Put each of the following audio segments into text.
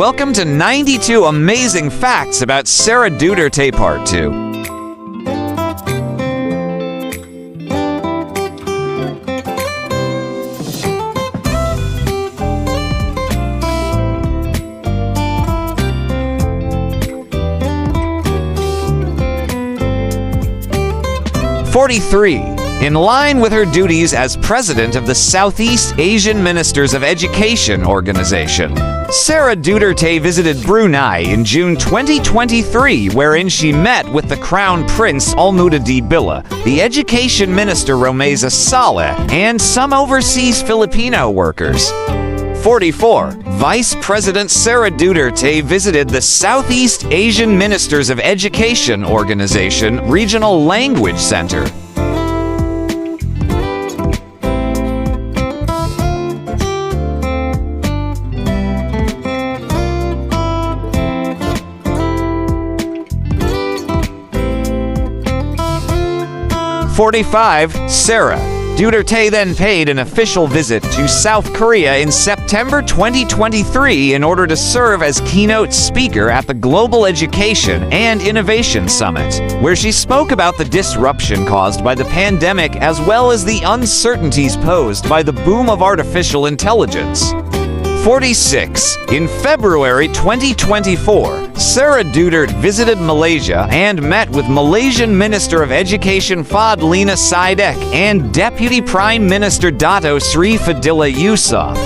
Welcome to 92 Amazing Facts about Sara Duterte Part 2. In line with her duties as president of the Southeast Asian Ministers of Education Organization, Sara Duterte visited Brunei in June 2023, wherein she met with the Crown Prince Al-Muhtadi Billah, the Education Minister Romeza Saleh, and some overseas Filipino workers. 44. Vice President Sara Duterte visited the Southeast Asian Ministers of Education Organization Regional Language Center. Sara Duterte then paid an official visit to South Korea in September 2023 in order to serve as keynote speaker at the Global Education and Innovation Summit, where she spoke about the disruption caused by the pandemic as well as the uncertainties posed by the boom of artificial intelligence. 46. In February 2024, Sara Duterte visited Malaysia and met with Malaysian Minister of Education Fadlina Sidek and Deputy Prime Minister Dato Sri Fadila Yusof.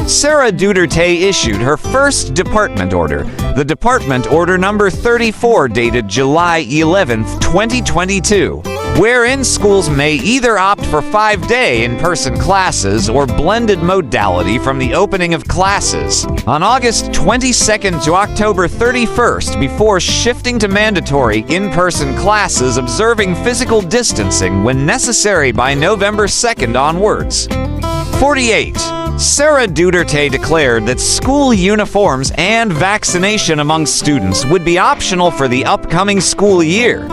Sara Duterte issued her first department order, the Department Order Number 34 dated July 11, 2022, wherein schools may either opt for 5-day in-person classes or blended modality from the opening of classes on August 22nd to October 31st before shifting to mandatory in-person classes observing physical distancing when necessary by November 2nd onwards. 48. Sara Duterte declared that school uniforms and vaccination among students would be optional for the upcoming school year.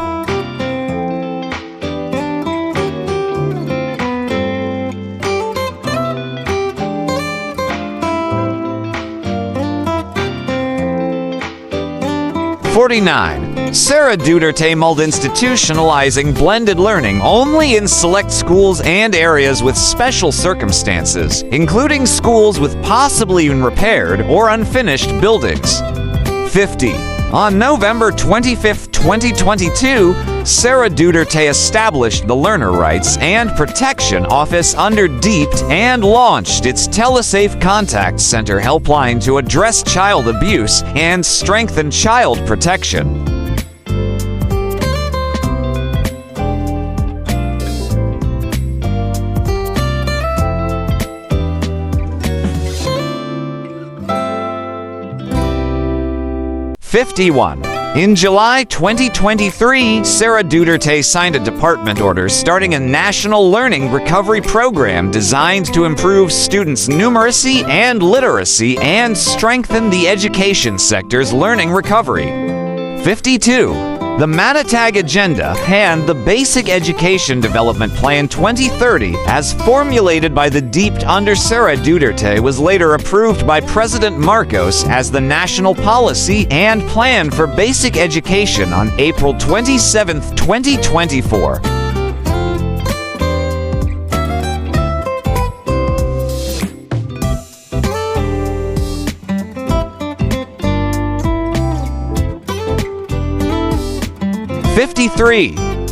Sara Duterte mulled institutionalizing blended learning only in select schools and areas with special circumstances, including schools with possibly repaired or unfinished buildings. 50. On November 25, 2022, Sara Duterte established the Learner Rights and Protection Office under DEEPT and launched its Telesafe Contact Center helpline to address child abuse and strengthen child protection. In July 2023, Sara Duterte signed a department order starting a national learning recovery program designed to improve students' numeracy and literacy and strengthen the education sector's learning recovery. 52. The Manatag Agenda and the Basic Education Development Plan 2030, as formulated by the DEEPT under Sara Duterte, was later approved by President Marcos as the national policy and plan for basic education on April 27, 2024.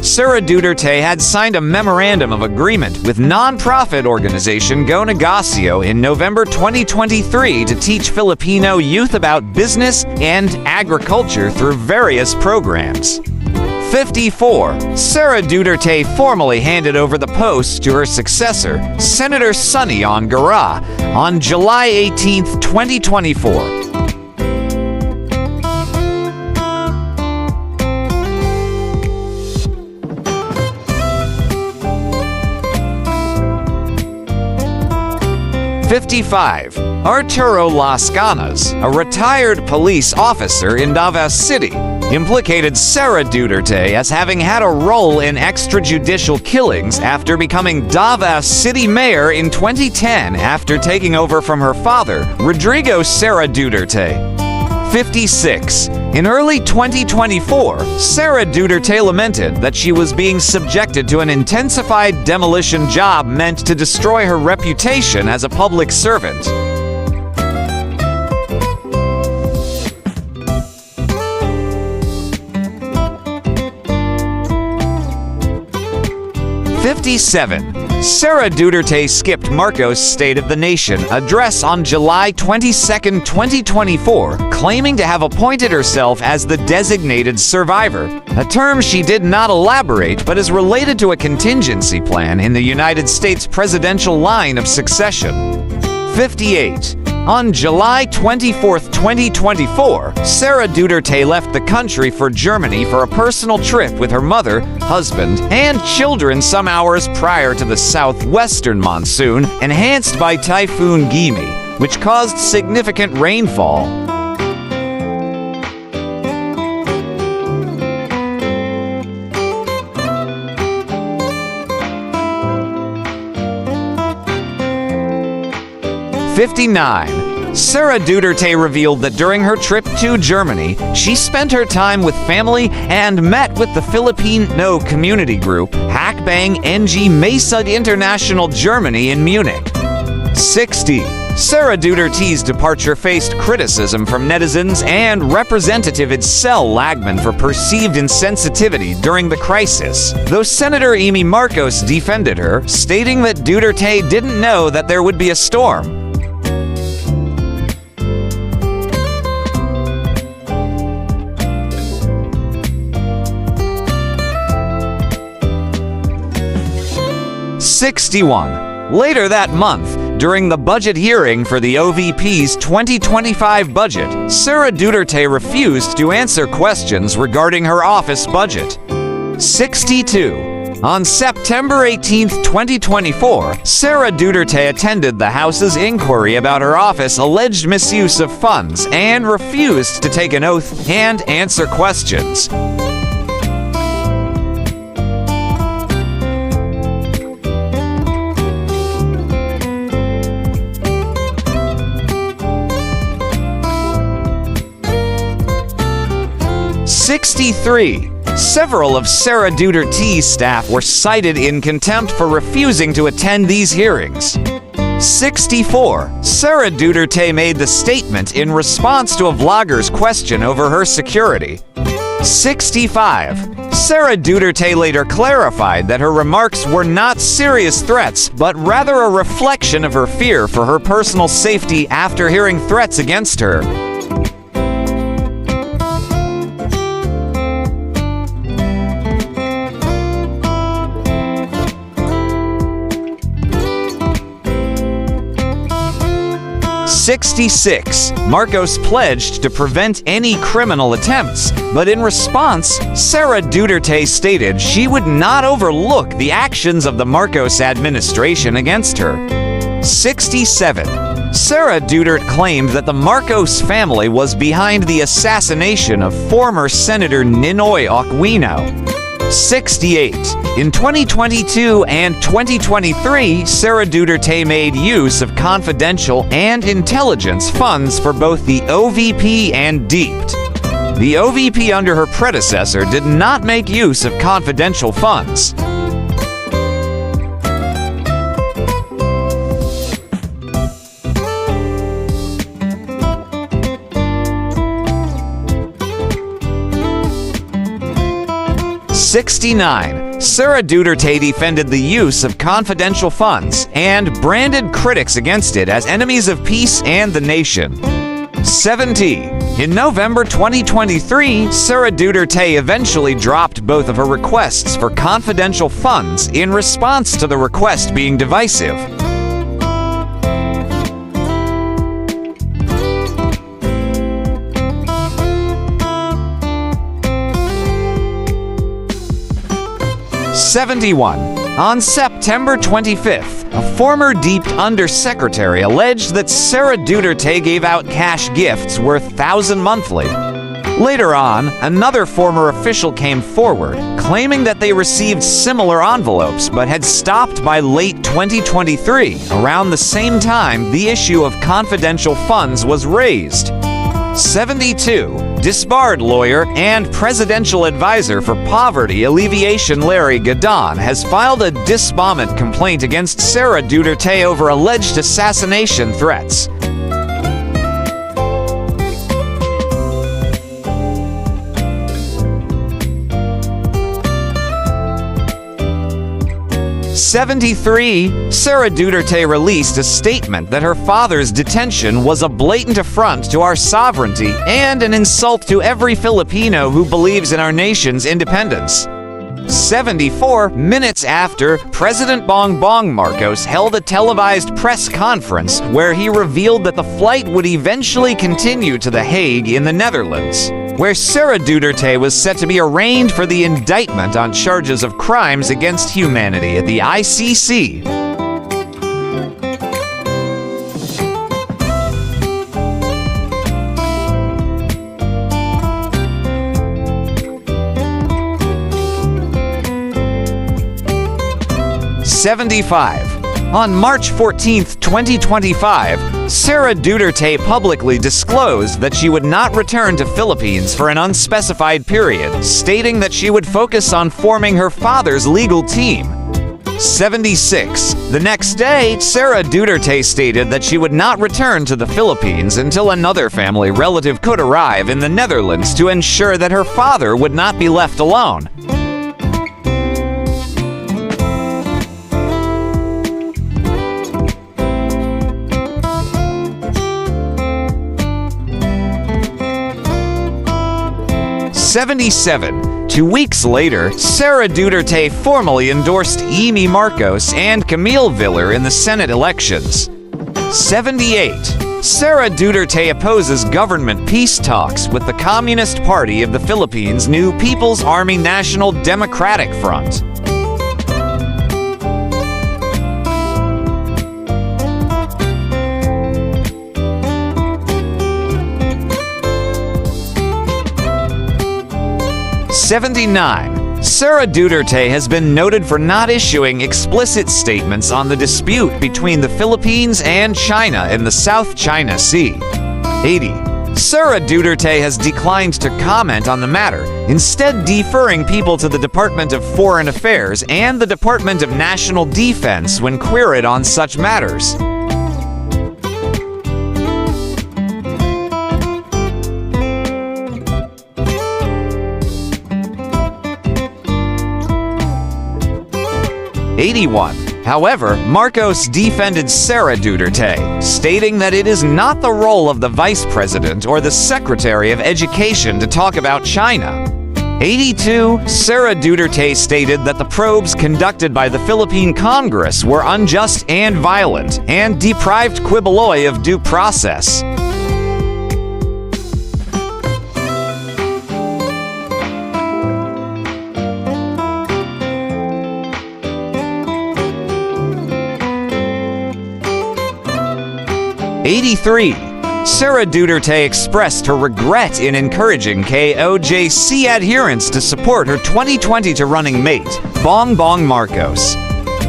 Sara Duterte had signed a memorandum of agreement with non-profit organization Go Negocio in November 2023 to teach Filipino youth about business and agriculture through various programs. 54. Sara Duterte formally handed over the post to her successor, Senator Sonny Ongara, on July 18, 2024. 55. Arturo Las Ganas, a retired police officer in Davao City, implicated Sara Duterte as having had a role in extrajudicial killings after becoming Davao City mayor in 2010 after taking over from her father, Rodrigo Sara Duterte. 56. In early 2024, Sara Duterte lamented that she was being subjected to an intensified demolition job meant to destroy her reputation as a public servant. 57. Sara Duterte skipped Marcos' State of the Nation address on July 22, 2024, claiming to have appointed herself as the designated survivor, a term she did not elaborate but is related to a contingency plan in the United States presidential line of succession. 58. On July 24, 2024, Sara Duterte left the country for Germany for a personal trip with her mother, husband, and children some hours prior to the southwestern monsoon enhanced by Typhoon Gimi, which caused significant rainfall. '59. Sara Duterte revealed that during her trip to Germany, she spent her time with family and met with the Filipino community group Hakbang NG Masud International Germany in Munich. 60. Sara Duterte's departure faced criticism from netizens and Representative Edsel Lagman for perceived insensitivity during the crisis, though Senator Amy Marcos defended her, stating that Duterte didn't know that there would be a storm. 61. Later that month, during the budget hearing for the OVP's 2025 budget, Sara Duterte refused to answer questions regarding her office budget. 62. On September 18, 2024, Sara Duterte attended the House's inquiry about her office alleged misuse of funds and refused to take an oath and answer questions. 63. Several of Sara Duterte's staff were cited in contempt for refusing to attend these hearings. 64. Sara Duterte made the statement in response to a vlogger's question over her security. 65. Sara Duterte later clarified that her remarks were not serious threats, but rather a reflection of her fear for her personal safety after hearing threats against her. 66. Marcos pledged to prevent any criminal attempts, but in response, Sara Duterte stated she would not overlook the actions of the Marcos administration against her. 67. Sara Duterte claimed that the Marcos family was behind the assassination of former Senator Ninoy Aquino. 68. In 2022 and 2023, Sara Duterte made use of confidential and intelligence funds for both the OVP and DEEPT. The OVP under her predecessor did not make use of confidential funds. 69. Sara Duterte defended the use of confidential funds and branded critics against it as enemies of peace and the nation. 70. In November 2023, Sara Duterte eventually dropped both of her requests for confidential funds in response to the request being divisive. 71. On September 25th, a former Deep Undersecretary alleged that Sara Duterte gave out cash gifts worth $1,000 monthly. Later on, another former official came forward, claiming that they received similar envelopes but had stopped by late 2023, around the same time the issue of confidential funds was raised. 72. Disbarred lawyer and presidential advisor for poverty alleviation Larry Gadon has filed a disbarment complaint against Sara Duterte over alleged assassination threats. 73. Sara Duterte released a statement that her father's detention was a blatant affront to our sovereignty and an insult to every Filipino who believes in our nation's independence. 74 minutes after, President Bongbong Marcos held a televised press conference where he revealed that the flight would eventually continue to The Hague in the Netherlands, where Sara Duterte was set to be arraigned for the indictment on charges of crimes against humanity at the ICC. On March 14, 2025, Sara Duterte publicly disclosed that she would not return to Philippines for an unspecified period, stating that she would focus on forming her father's legal team. 76. The next day, Sara Duterte stated that she would not return to the Philippines until another family relative could arrive in the Netherlands to ensure that her father would not be left alone. 77. 2 weeks later, Sara Duterte formally endorsed Amy Marcos and Camille Villar in the Senate elections. 78. Sara Duterte opposes government peace talks with the Communist Party of the Philippines' new People's Army National Democratic Front. 79. Sara Duterte has been noted for not issuing explicit statements on the dispute between the Philippines and China in the South China Sea. 80. Sara Duterte has declined to comment on the matter, instead deferring people to the Department of Foreign Affairs and the Department of National Defense when queried on such matters. 81. However, Marcos defended Sara Duterte, stating that it is not the role of the Vice President or the Secretary of Education to talk about China. 82. Sara Duterte stated that the probes conducted by the Philippine Congress were unjust and violent, and deprived Quiboloy of due process. 83. Sara Duterte expressed her regret in encouraging KOJC adherents to support her 2020 running mate, Bongbong Marcos.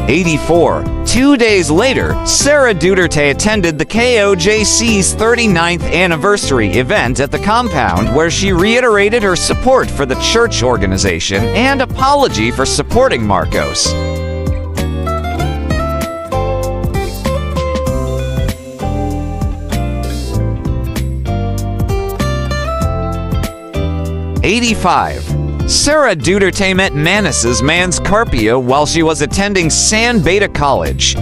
84. 2 days later, Sara Duterte attended the KOJC's 39th anniversary event at the compound, where she reiterated her support for the church organization and apology for supporting Marcos. 85. Sara Duterte met Manas's Mans Carpio while she was attending San Beda College.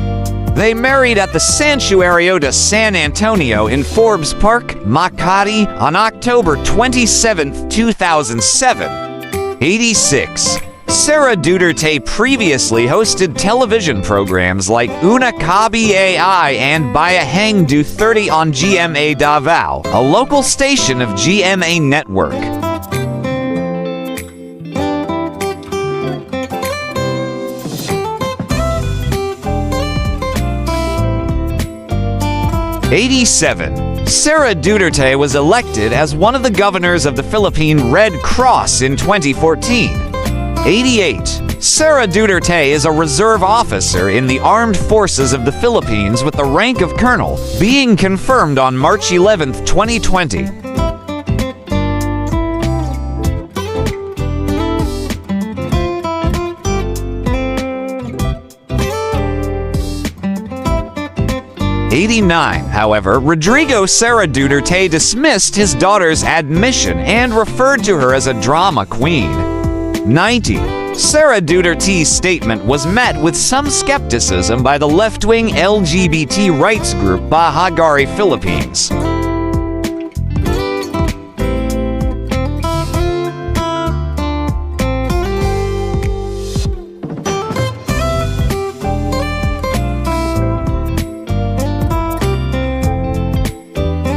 They married at the Santuario de San Antonio in Forbes Park, Makati, on October 27, 2007. 86. Sara Duterte previously hosted television programs like Una Kabi AI and Bayahang Du 30 on GMA Davao, a local station of GMA Network. 87. Sara Duterte was elected as one of the governors of the Philippine Red Cross in 2014. 88. Sara Duterte is a reserve officer in the Armed Forces of the Philippines with the rank of colonel, being confirmed on March 11, 2020. '89, however, Rodrigo Sara Duterte dismissed his daughter's admission and referred to her as a drama queen. 90. Sara Duterte's statement was met with some skepticism by the left-wing LGBT rights group Bahagari Philippines.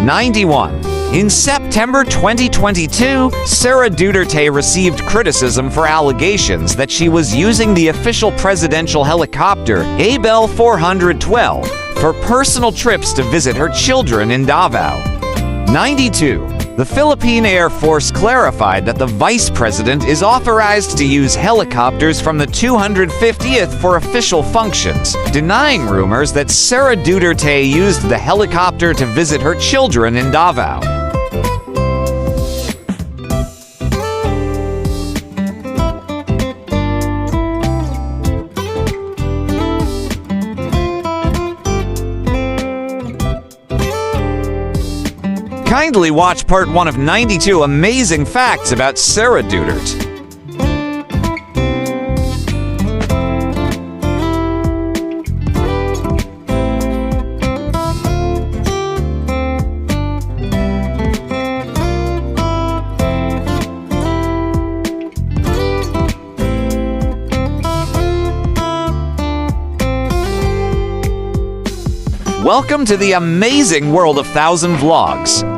'91. In September 2022, Sara Duterte received criticism for allegations that she was using the official presidential helicopter Abel 412 for personal trips to visit her children in Davao. 92. The Philippine Air Force clarified that the vice president is authorized to use helicopters from the 250th for official functions, denying rumors that Sara Duterte used the helicopter to visit her children in Davao. Kindly watch part 1 of 92 amazing facts about Sara Duterte. Welcome to the amazing world of 1000 Vlogs.